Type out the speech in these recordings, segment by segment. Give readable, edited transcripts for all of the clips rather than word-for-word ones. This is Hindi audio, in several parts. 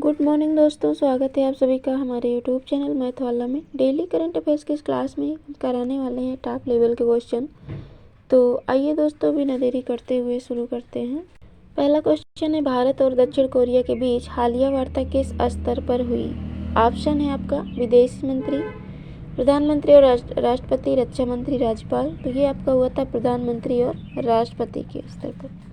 गुड मॉर्निंग दोस्तों, स्वागत है आप सभी का हमारे यूट्यूब चैनल मैथ वाला में। डेली करंट अफेयर्स की इस क्लास में कराने वाले हैं टॉप लेवल के क्वेश्चन। तो आइए दोस्तों, बिना देरी करते हुए शुरू करते हैं। पहला क्वेश्चन है, भारत और दक्षिण कोरिया के बीच हालिया वार्ता किस स्तर पर हुई? ऑप्शन है आपका विदेश मंत्री, प्रधानमंत्री और राष्ट्रपति, रक्षा मंत्री, राज्यपाल। तो ये आपका हुआ था प्रधानमंत्री और राष्ट्रपति के स्तर पर।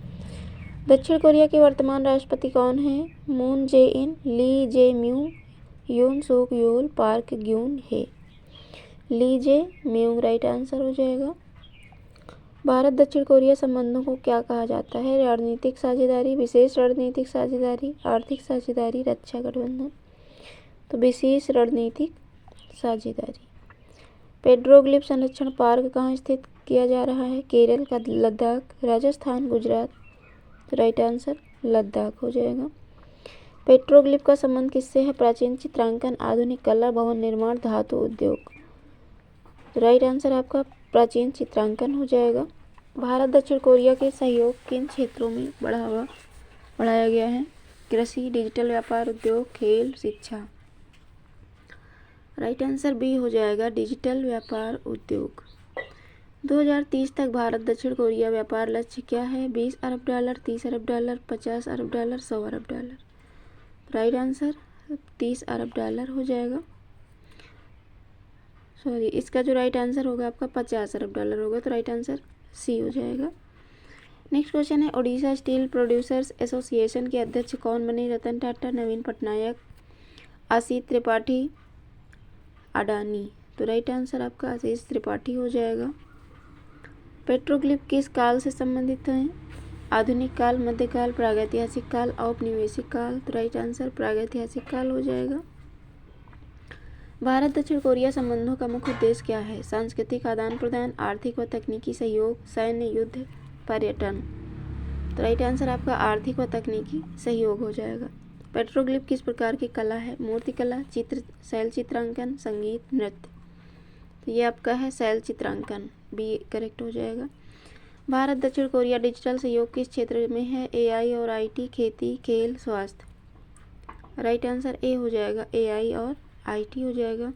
दक्षिण कोरिया के वर्तमान राष्ट्रपति कौन हैं? मून जे इन, ली जे म्यूंग, योन सूक योल, पार्क ग्यून हे। ली जे म्यूंग राइट आंसर हो जाएगा। भारत दक्षिण कोरिया संबंधों को क्या कहा जाता है? रणनीतिक साझेदारी, विशेष रणनीतिक साझेदारी, आर्थिक साझेदारी, रक्षा गठबंधन। तो विशेष रणनीतिक साझेदारी। पेट्रोग्लिफ संरक्षण पार्क कहाँ स्थित किया जा रहा है? केरल का लद्दाख, राजस्थान, गुजरात। तो राइट आंसर लद्दाख हो जाएगा। पेट्रोग्लिफ का संबंध किससे है? प्राचीन चित्रांकन, आधुनिक कला, भवन निर्माण, धातु उद्योग। तो राइट आंसर आपका प्राचीन चित्रांकन हो जाएगा। भारत दक्षिण कोरिया के सहयोग किन क्षेत्रों में बढ़ाया गया है? कृषि, डिजिटल व्यापार, उद्योग, खेल, शिक्षा। राइट आंसर बी हो जाएगा, डिजिटल व्यापार उद्योग। 2030 तक भारत दक्षिण कोरिया व्यापार लक्ष्य क्या है? 20 अरब डॉलर, 30 अरब डॉलर, 50 अरब डॉलर, 100 अरब डॉलर। राइट आंसर 30 अरब डॉलर हो जाएगा। सॉरी, इसका जो राइट आंसर होगा आपका 50 अरब डॉलर होगा। तो राइट आंसर सी हो जाएगा। नेक्स्ट क्वेश्चन है, ओडिशा स्टील प्रोड्यूसर्स एसोसिएशन के अध्यक्ष कौन बने? रतन टाटा, नवीन पटनायक, आशीष त्रिपाठी, अडानी। तो राइट आंसर आपका आशीष त्रिपाठी हो जाएगा। पेट्रोग्लिफ किस काल से संबंधित हैं? आधुनिक काल, मध्यकाल, प्रागैतिहासिक काल, औपनिवेशिक काल। तो राइट आंसर प्रागैतिहासिक काल हो जाएगा। भारत दक्षिण कोरिया संबंधों का मुख्य उद्देश्य क्या है? सांस्कृतिक आदान प्रदान, आर्थिक व तकनीकी सहयोग, सैन्य, युद्ध, पर्यटन। तो राइट आंसर आपका आर्थिक व तकनीकी सहयोग हो जाएगा। पेट्रोग्लिफ किस प्रकार की कला है? मूर्तिकला, चित्र, शैल चित्रांकन, संगीत, नृत्य। तो ये आपका है शैल चित्रांकन, बी करेक्ट हो जाएगा। भारत दक्षिण कोरिया डिजिटल सहयोग किस क्षेत्र में है? एआई और आईटी, खेती, खेल, स्वास्थ्य। राइट आंसर ए हो जाएगा, एआई और आईटी हो जाएगा।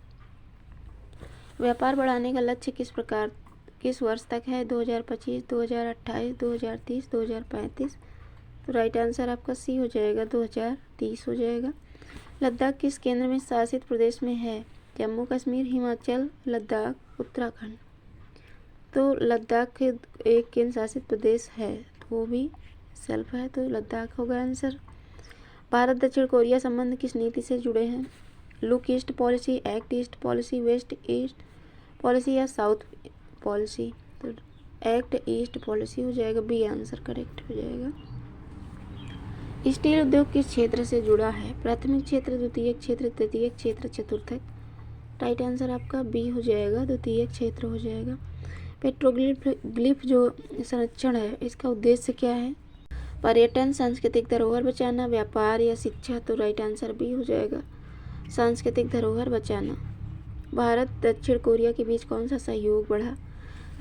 व्यापार बढ़ाने का लक्ष्य किस वर्ष तक है? 2025, 2028, 2030, 2035। तो राइट आंसर आपका सी हो जाएगा, 2030 हो जाएगा। लद्दाख किस केंद्र में शासित प्रदेश में है? जम्मू कश्मीर, हिमाचल, लद्दाख, उत्तराखंड। तो लद्दाख एक केंद्र शासित प्रदेश है, तो वो भी सेल्फ है, तो लद्दाख होगा आंसर। भारत दक्षिण कोरिया संबंध किस नीति से जुड़े हैं? Look east policy, act east policy, west east policy या साउथ पॉलिसी। तो एक्ट ईस्ट पॉलिसी हो जाएगा, बी आंसर करेक्ट हो जाएगा। स्टील उद्योग किस क्षेत्र से जुड़ा है? प्राथमिक क्षेत्र, द्वितीयक क्षेत्र, तृतीयक क्षेत्र, चतुर्थक। राइट आंसर आपका बी हो जाएगा, द्वितीयक क्षेत्र हो जाएगा। पेट्रोग्लिफ जो संरक्षण है, इसका उद्देश्य क्या है? पर्यटन, सांस्कृतिक धरोहर बचाना, व्यापार या शिक्षा। तो राइट आंसर बी हो जाएगा, सांस्कृतिक धरोहर बचाना। भारत दक्षिण कोरिया के बीच कौन सा सहयोग बढ़ा?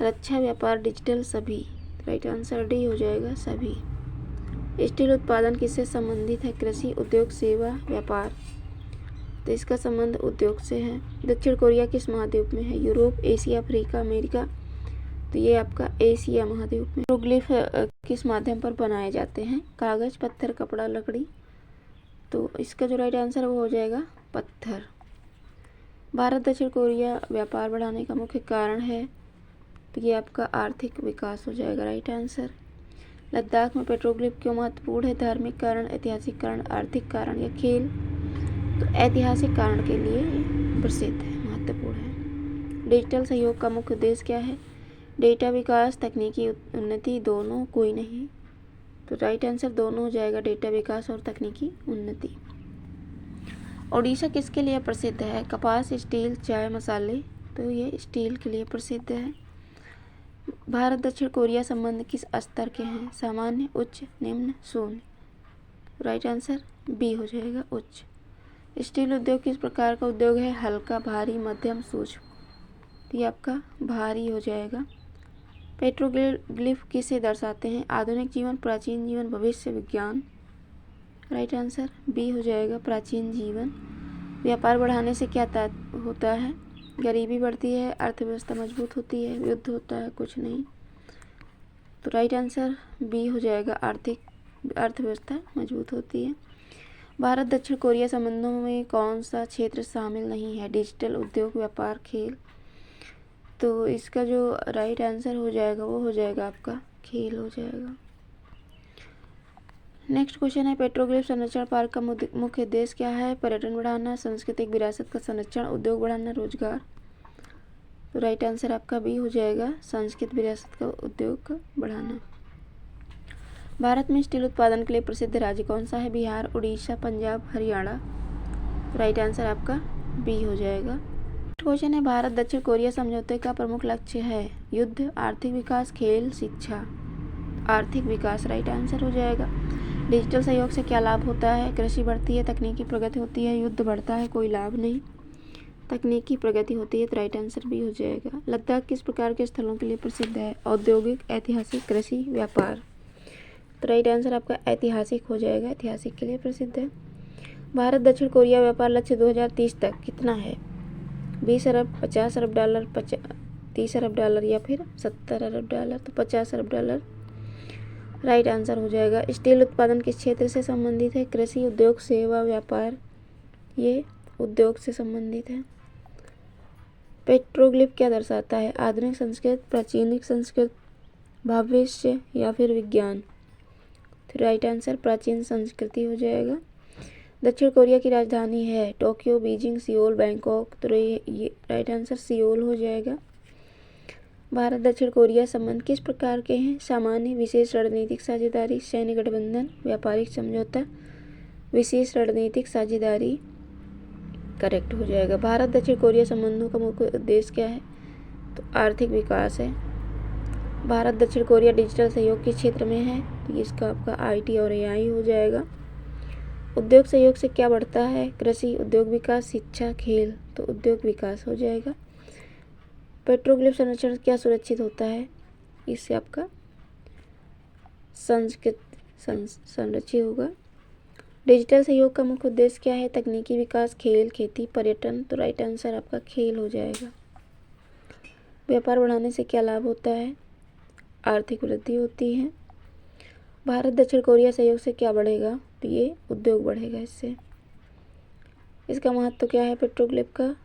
रक्षा, व्यापार, डिजिटल, सभी। राइट आंसर डी हो जाएगा, सभी। स्टील उत्पादन किससे संबंधित है? कृषि, उद्योग, सेवा, व्यापार। तो इसका संबंध उद्योग से है। दक्षिण कोरिया किस महाद्वीप में है? Europe, Asia, Africa, America. तो ये आपका एशिया महाद्वीप में। पेट्रोग्लिफ किस माध्यम पर बनाए जाते हैं? कागज, पत्थर, कपड़ा, लकड़ी। तो इसका जो राइट आंसर है वो हो जाएगा पत्थर। भारत दक्षिण कोरिया व्यापार बढ़ाने का मुख्य कारण है, तो ये आपका आर्थिक विकास हो जाएगा, राइट आंसर। लद्दाख में पेट्रोग्लिफ क्यों महत्वपूर्ण है? धार्मिक कारण, ऐतिहासिक कारण, आर्थिक कारण या खेल। तो ऐतिहासिक कारण के लिए प्रसिद्ध है, महत्वपूर्ण है। डिजिटल सहयोग का मुख्य उद्देश्य क्या है? डेटा विकास, तकनीकी उन्नति, दोनों, कोई नहीं। तो राइट आंसर दोनों हो जाएगा, डेटा विकास और तकनीकी उन्नति। ओडिशा किसके लिए प्रसिद्ध है? कपास, स्टील, चाय, मसाले। तो ये स्टील के लिए प्रसिद्ध है। भारत दक्षिण कोरिया संबंध किस स्तर के हैं? सामान्य, उच्च, निम्न, शून्य। राइट आंसर बी हो जाएगा, उच्च। स्टील उद्योग किस प्रकार का उद्योग है? हल्का, भारी, मध्यम, सूक्ष्म। तो ये आपका भारी हो जाएगा। पेट्रोग्लिफ किसे दर्शाते हैं? आधुनिक जीवन, प्राचीन जीवन, भविष्य, विज्ञान। राइट आंसर बी हो जाएगा, प्राचीन जीवन। व्यापार बढ़ाने से क्या होता है? गरीबी बढ़ती है, अर्थव्यवस्था मजबूत होती है, युद्ध होता है, कुछ नहीं। तो राइट आंसर बी हो जाएगा, अर्थव्यवस्था मजबूत होती है। भारत दक्षिण कोरिया संबंधों में कौन सा क्षेत्र शामिल नहीं है? डिजिटल, उद्योग, व्यापार, खेल। तो इसका जो राइट आंसर हो जाएगा वो हो जाएगा आपका खेल हो जाएगा। नेक्स्ट क्वेश्चन है, पेट्रोग्लिफ संरक्षण पार्क का मुख्य उद्देश्य क्या है? पर्यटन बढ़ाना, सांस्कृतिक विरासत का संरक्षण, उद्योग बढ़ाना, रोजगार। तो राइट आंसर आपका बी हो जाएगा, सांस्कृतिक विरासत का उद्योग का बढ़ाना। भारत में स्टील उत्पादन के लिए प्रसिद्ध राज्य कौन सा है? बिहार, उड़ीसा, पंजाब, हरियाणा। तो राइट आंसर आपका बी हो जाएगा। नेक्स्ट क्वेश्चन है, भारत दक्षिण कोरिया समझौते का प्रमुख लक्ष्य है? युद्ध, आर्थिक विकास, खेल, शिक्षा। आर्थिक विकास राइट आंसर हो जाएगा। डिजिटल सहयोग से क्या लाभ होता है? कृषि बढ़ती है, तकनीकी प्रगति होती है, युद्ध बढ़ता है, कोई लाभ नहीं, तकनीकी प्रगति होती है। तो राइट आंसर भी हो जाएगा। लद्दाख किस प्रकार के स्थलों के लिए प्रसिद्ध है? औद्योगिक, ऐतिहासिक, कृषि, व्यापार। तो राइट आंसर आपका ऐतिहासिक हो जाएगा, ऐतिहासिक के लिए प्रसिद्ध है। भारत दक्षिण कोरिया व्यापार लक्ष्य 2030 तक कितना है? 20 अरब, 50 अरब डॉलर, 30 अरब डॉलर या फिर 70 अरब डॉलर। तो 50 अरब डॉलर राइट आंसर हो जाएगा। स्टील उत्पादन किस क्षेत्र से संबंधित है? कृषि, उद्योग, सेवा, व्यापार। ये उद्योग से संबंधित है। पेट्रोग्लिफ क्या दर्शाता है? आधुनिक संस्कृत, प्राचीन संस्कृत, भविष्य या फिर विज्ञान। तो राइट आंसर प्राचीन संस्कृति हो जाएगा। दक्षिण कोरिया की राजधानी है? Tokyo, Beijing, Seoul, Bangkok. तो ये राइट आंसर सियोल हो जाएगा। भारत दक्षिण कोरिया संबंध किस प्रकार के हैं? सामान्य, विशेष रणनीतिक साझेदारी, सैन्य गठबंधन, व्यापारिक समझौता, विशेष रणनीतिक साझेदारी। करेक्ट हो जाएगा। भारत दक्षिण कोरिया संबंधों का मुख्य उद्देश्य क्या है? तो आर्थिक विकास है। भारत दक्षिण कोरिया डिजिटल सहयोग के क्षेत्र में है, तो इसका आपका IT और AI हो जाएगा। उद्योग सहयोग से क्या बढ़ता है? कृषि, उद्योग विकास, शिक्षा, खेल। तो उद्योग विकास हो जाएगा। पेट्रोग्लिफ संरक्षण क्या सुरक्षित होता है? इससे आपका संरक्षित होगा। डिजिटल सहयोग का मुख्य उद्देश्य क्या है? तकनीकी विकास, खेल, खेती, पर्यटन। तो राइट आंसर आपका खेल हो जाएगा। व्यापार बढ़ाने से क्या लाभ होता है? आर्थिक वृद्धि होती है। भारत दक्षिण कोरिया सहयोग से क्या बढ़ेगा? तो ये उद्योग बढ़ेगा इससे। इसका महत्व क्या है पेट्रोग्लिफ का?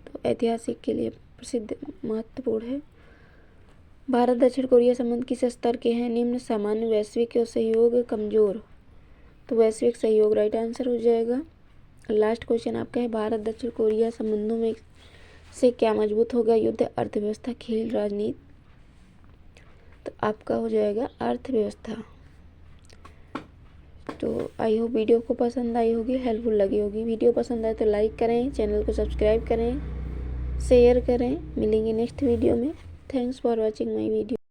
तो ऐतिहासिक के लिए प्रसिद्ध, महत्वपूर्ण है। भारत दक्षिण कोरिया संबंध किस स्तर के हैं? निम्न, सामान्य, वैश्विक और सहयोग, कमजोर। तो वैश्विक सहयोग राइट आंसर हो जाएगा। लास्ट क्वेश्चन आपका है, भारत दक्षिण कोरिया संबंधों में से क्या मजबूत होगा? युद्ध, अर्थव्यवस्था, खेल, राजनीति। तो आपका हो जाएगा अर्थव्यवस्था। तो आई होप वीडियो को पसंद आई होगी, हेल्पफुल लगी होगी। वीडियो पसंद आए तो लाइक करें, चैनल को सब्सक्राइब करें, शेयर करें। मिलेंगे नेक्स्ट वीडियो में। Thanks for watching my video.